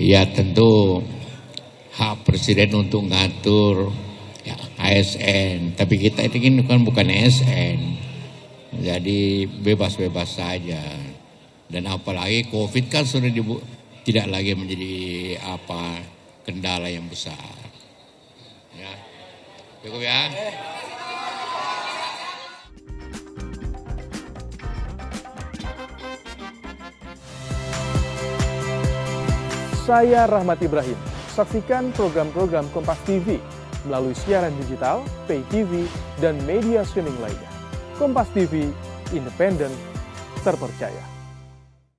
Ya tentu hak presiden untuk ngatur ya, ASN, tapi kita ini kan bukan ASN, jadi bebas-bebas saja. Dan apalagi COVID kan sudah tidak lagi menjadi kendala yang besar. Ya, cukup ya. Saya Rahmat Ibrahim. Saksikan program-program Kompas TV melalui siaran digital, pay TV, dan media streaming lainnya. Kompas TV, independen, terpercaya.